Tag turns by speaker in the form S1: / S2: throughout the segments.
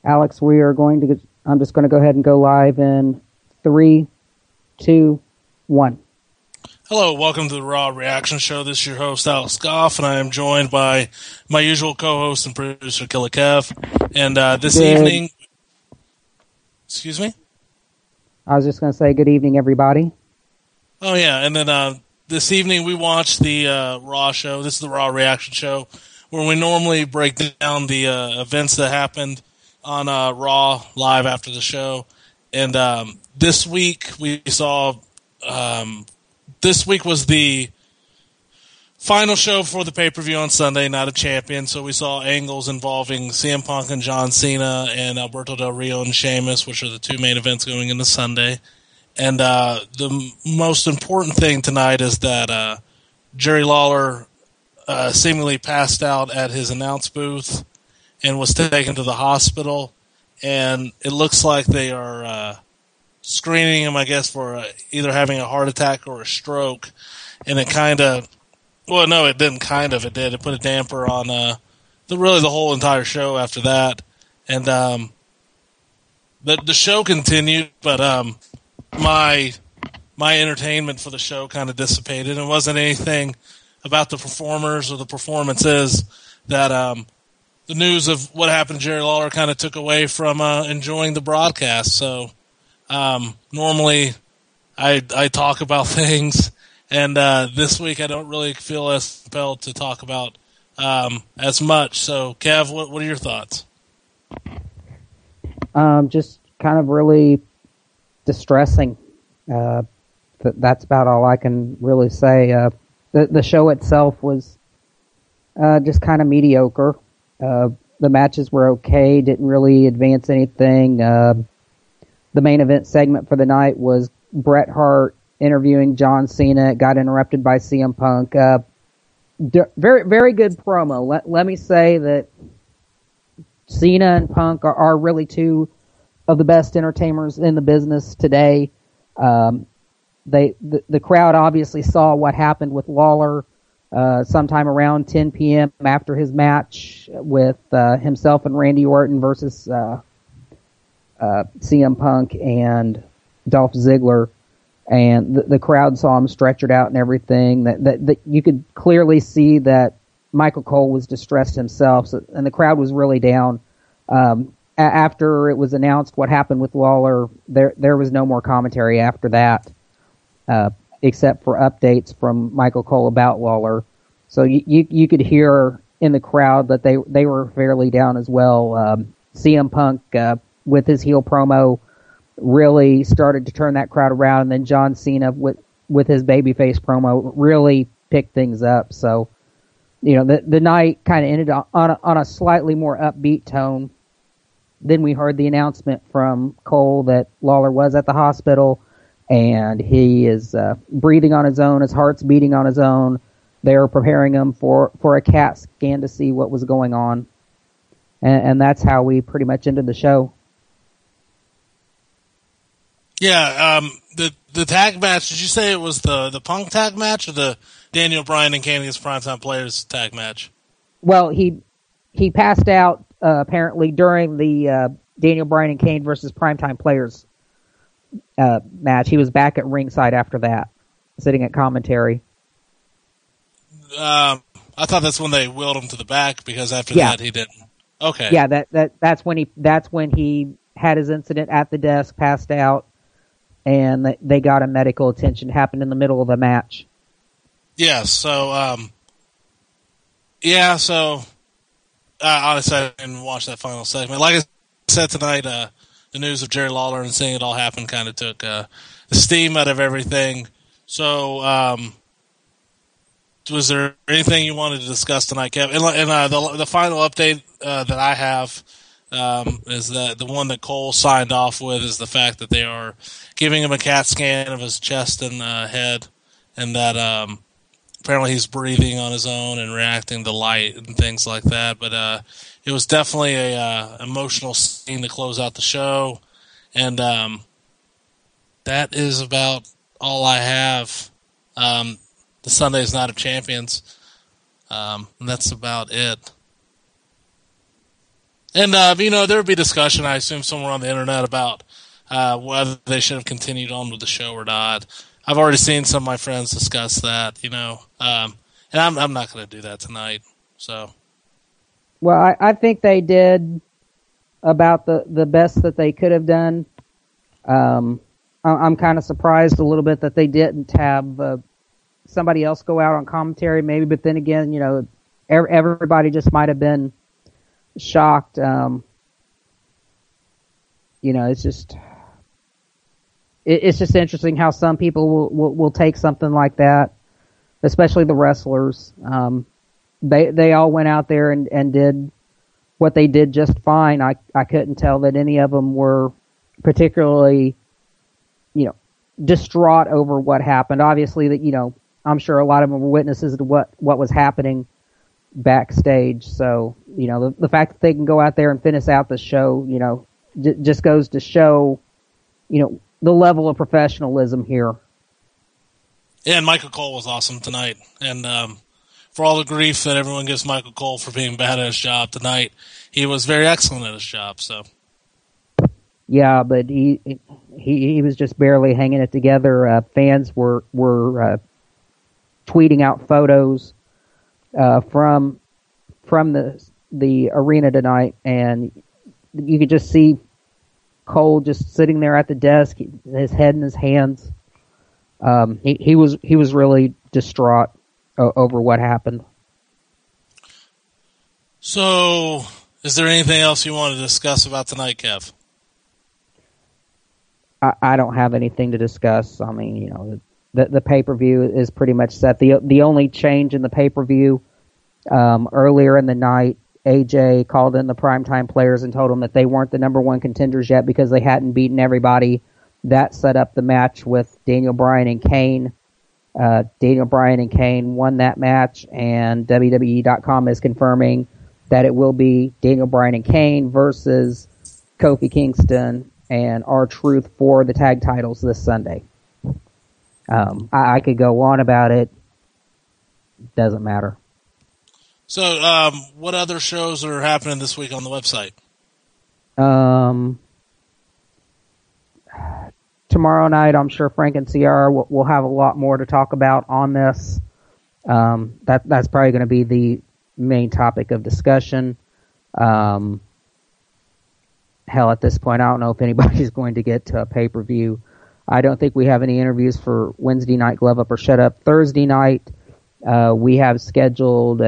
S1: Alex, I'm just going to go ahead and go live in 3, 2, 1.
S2: Hello, welcome to the Raw Reaction Show. This is your host, Alex Goff, and I am joined by my usual co-host and producer, Killer Kev. And this evening... Excuse me?
S1: I was just going to say good evening, everybody.
S2: Oh, yeah, and then this evening we watched the Raw show. This is the Raw Reaction Show, where we normally break down the events that happened on Raw live after the show. And this week we saw... this week was the final show for the pay-per-view on Sunday, Night of Champions. So we saw angles involving CM Punk and John Cena and Alberto Del Rio and Sheamus, which are the two main events going into Sunday. And the most important thing tonight is that Jerry Lawler seemingly passed out at his announce booth and was taken to the hospital. And it looks like they are screening him, I guess, for either having a heart attack or a stroke. And it kind of... Well, no, it didn't kind of. It did. It put a damper on the whole entire show after that. And the show continued, but my entertainment for the show kind of dissipated. It wasn't anything about the performers or the performances that the news of what happened to Jerry Lawler kind of took away from enjoying the broadcast. So normally I talk about things, and this week I don't really feel as compelled to talk about as much. So, Kev, what are your thoughts?
S1: Just kind of really distressing. That's about all I can really say. The show itself was just kind of mediocre. The matches were okay, didn't really advance anything. The main event segment for the night was Bret Hart interviewing John Cena. It got interrupted by CM Punk. Very, very good promo. Let me say that Cena and Punk are really two of the best entertainers in the business today. The crowd obviously saw what happened with Lawler sometime around 10 p.m. after his match with himself and Randy Orton versus CM Punk and Dolph Ziggler, and the crowd saw him stretchered out and everything. That you could clearly see that Michael Cole was distressed himself, and the crowd was really down. After it was announced what happened with Lawler, there was no more commentary after that, except for updates from Michael Cole about Lawler. So you could hear in the crowd that they were fairly down as well. CM Punk with his heel promo really started to turn that crowd around, and then John Cena with his babyface promo really picked things up. So, the night kind of ended on a slightly more upbeat tone. Then we heard the announcement from Cole that Lawler was at the hospital, and he is breathing on his own. His heart's beating on his own. They're preparing him for a CAT scan to see what was going on. And that's how we pretty much ended the show.
S2: Yeah, the tag match, did you say it was the Punk tag match or the Daniel Bryan and Canadian Primetime Players tag match?
S1: Well, he passed out apparently during the Daniel Bryan and Kane versus Primetime Players match. He was back at ringside after that, sitting at commentary.
S2: I thought that's when they wheeled him to the back, because after that he didn't. Okay.
S1: Yeah, that's when he had his incident at the desk, passed out, and they got him medical attention. It happened in the middle of the match.
S2: Yeah, so honestly, I didn't watch that final segment. Like I said tonight, the news of Jerry Lawler and seeing it all happen kind of took the steam out of everything. So, was there anything you wanted to discuss tonight, Kev? And the final update that I have is that the one that Cole signed off with is the fact that they are giving him a CAT scan of his chest and head, and that apparently he's breathing on his own and reacting to light and things like that. But it was definitely a emotional scene to close out the show, and that is about all I have. The Sunday's Night of Champions, and that's about it. And, there would be discussion, I assume, somewhere on the internet about whether they should have continued on with the show or not. I've already seen some of my friends discuss that, and I'm not going to do that tonight. So,
S1: well, I think they did about the best that they could have done. I'm kind of surprised a little bit that they didn't have somebody else go out on commentary, maybe. But then again, everybody just might have been shocked. It's just interesting how some people will take something like that, especially the wrestlers. They all went out there and did what they did just fine. I couldn't tell that any of them were particularly, distraught over what happened. Obviously, that I'm sure a lot of them were witnesses to what was happening backstage. So the fact that they can go out there and finish out the show, just goes to show, the level of professionalism here.
S2: Yeah, and Michael Cole was awesome tonight, and for all the grief that everyone gives Michael Cole for being bad at his job tonight, he was very excellent at his job. So,
S1: yeah, but he was just barely hanging it together. Fans were tweeting out photos from the arena tonight, and you could just see Cole just sitting there at the desk, his head in his hands. He was really distraught over what happened.
S2: So, is there anything else you want to discuss about tonight, Kev?
S1: I don't have anything to discuss. I mean, the pay-per-view is pretty much set. The only change in the pay-per-view, earlier in the night, AJ called in the primetime players and told them that they weren't the number one contenders yet because they hadn't beaten everybody. That set up the match with Daniel Bryan and Kane. Daniel Bryan and Kane won that match, and WWE.com is confirming that it will be Daniel Bryan and Kane versus Kofi Kingston and R-Truth for the tag titles this Sunday. I could go on about it. Doesn't matter.
S2: So, what other shows are happening this week on the website?
S1: Tomorrow night, I'm sure Frank and Ciara will have a lot more to talk about on this. That's probably going to be the main topic of discussion. Hell, at this point, I don't know if anybody's going to get to a pay-per-view. I don't think we have any interviews for Wednesday night Glove Up or Shut Up. Thursday night, we have scheduled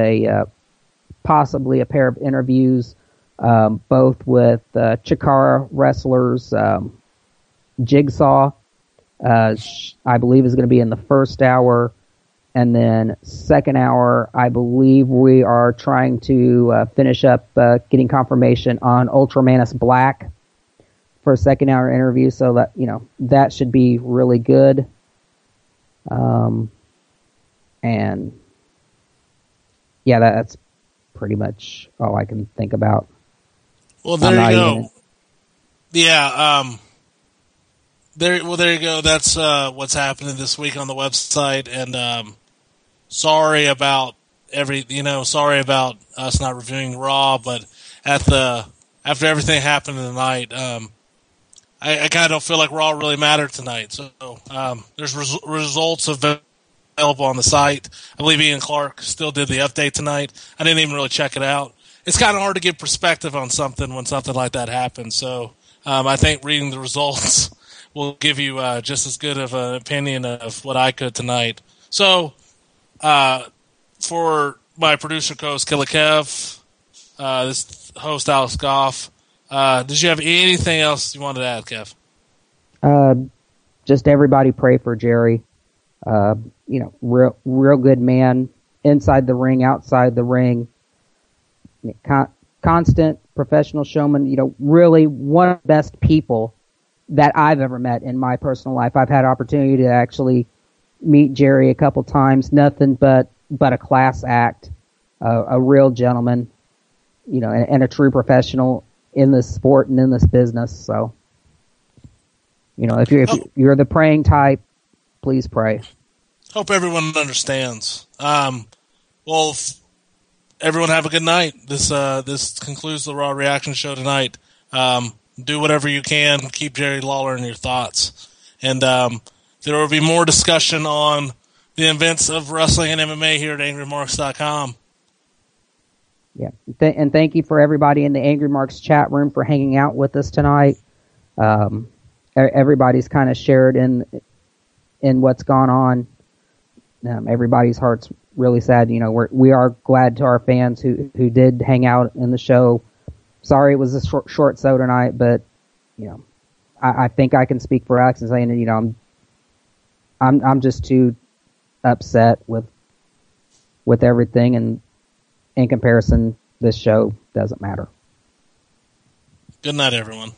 S1: possibly a pair of interviews, both with Chikara wrestlers. Jigsaw, I believe, is going to be in the first hour. And then second hour, I believe we are trying to finish up getting confirmation on Ultramanus Black for a second hour interview. So that, that should be really good. And yeah, that's pretty much all I can think about.
S2: Well, there you go. Yeah. There you go. That's what's happening this week on the website. And sorry about sorry about us not reviewing Raw, but after everything happened tonight, I kind of don't feel like Raw really mattered tonight. So there's results available on the site. I believe Ian Clark still did the update tonight. I didn't even really check it out. It's kind of hard to give perspective on something when something like that happens. So I think reading the results will give you just as good of an opinion of what I could tonight. So, for my producer co-host Killer Kev, this host Alex Goff, did you have anything else you wanted to add, Kev?
S1: Just everybody pray for Jerry. Real good man inside the ring, outside the ring. Constant professional showman. Really one of the best people that I've ever met in my personal life. I've had opportunity to actually meet Jerry a couple times. Nothing but a class act, a real gentleman, and a true professional in this sport and in this business. So, if you're the praying type, please pray.
S2: Hope everyone understands. Well, everyone have a good night. This concludes the Raw Reaction Show tonight. Do whatever you can. Keep Jerry Lawler in your thoughts. And there will be more discussion on the events of wrestling and MMA here at AngryMarks.com.
S1: Yeah, and thank you for everybody in the Angry Marks chat room for hanging out with us tonight. Everybody's kind of shared in what's gone on. Everybody's heart's really sad. We are glad to our fans who did hang out in the show. Sorry it was a short show tonight, but I think I can speak for Alex and saying I'm just too upset with everything, and in comparison, this show doesn't matter.
S2: Good night, everyone.